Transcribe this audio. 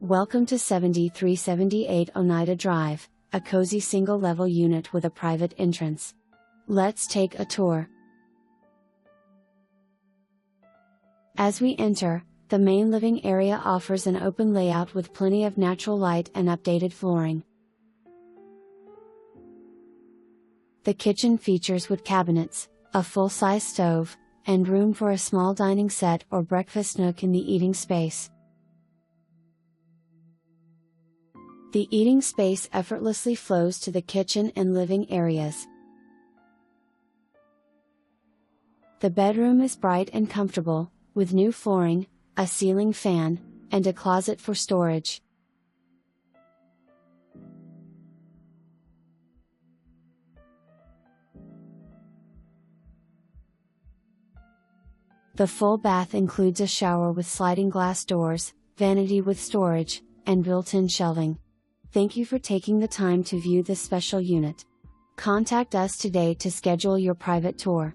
Welcome to 7378 Oneida Drive, a cozy single-level unit with a private entrance. Let's take a tour. As we enter, the main living area offers an open layout with plenty of natural light and updated flooring. The kitchen features wood cabinets, a full-size stove, and room for a small dining set or breakfast nook in the eating space. The eating space effortlessly flows to the kitchen and living areas. The bedroom is bright and comfortable, with new flooring, a ceiling fan, and a closet for storage. The full bath includes a shower with sliding glass doors, vanity with storage, and built-in shelving. Thank you for taking the time to view this special unit. Contact us today to schedule your private tour.